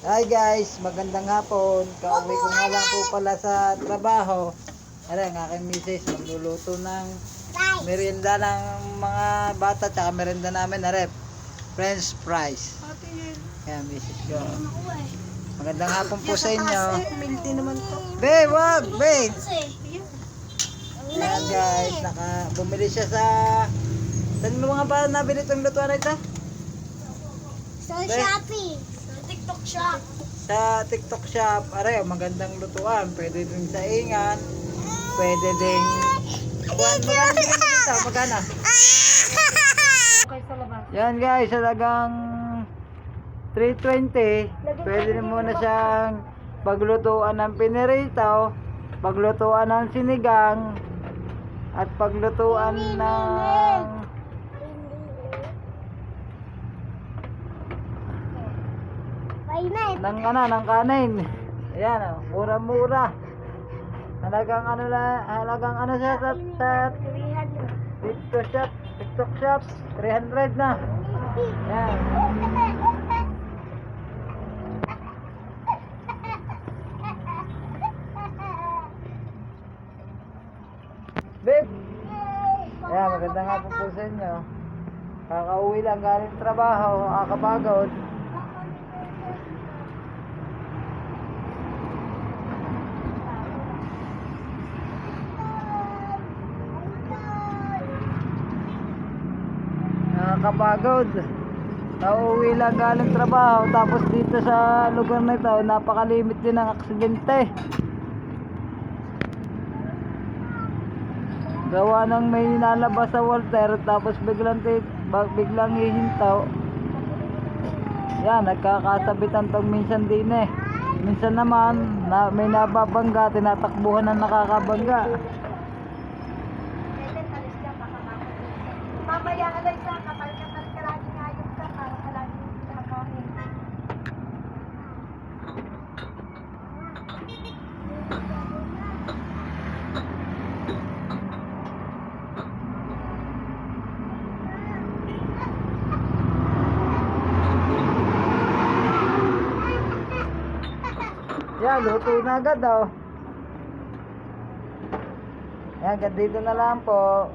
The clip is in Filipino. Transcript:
Hi guys, magandang hapon. Kauwi ko nga lang po pala sa trabaho. Ayan, ang aking misis magluluto ng merienda ng mga bata tsaka merienda namin. Arep, French fries. Ayan, misis ko. Magandang hapon po sa inyo. Milty naman to. Be, wag, be. Ayan guys, bumili siya sa... Saan mo nga ba nabili itong lutuan na ito? Sa Be. Shopee. Sa TikTok shop. Sa TikTok shop, are, magandang lutuan. Pwede din sa ingan. Pwede din... Magkano din dito? Magkano? Okay, sa labas. Yan guys, talagang 320. Pwede din muna siyang paglutuan ng pinirito, paglutuan ng sinigang, at paglutuan ng ng kanin. Ayan, oh, mura-mura. Halagang ano siya sa TikTok shop, 300 na. Ayan. Babe. Ayan, magandang hapon po sa inyo. Kakauwi lang galing trabaho, kakapagod. Nakakapagod. Nauwi lang galing trabaho, tapos dito sa lugar na ito napakalimit din ng aksidente. Gawa ng may nalabas sa Walter, tapos biglang hihintaw. Yan, nagkakasabitan tong minsan din eh. Minsan naman may nababangga, tinatakbuhan ng nakakabangga. Mamaya alay sa kapal-kapal ka lagi ngayos ka para ka lagi kakain. Yan, luto na agad oh. Yan, dito na lang po.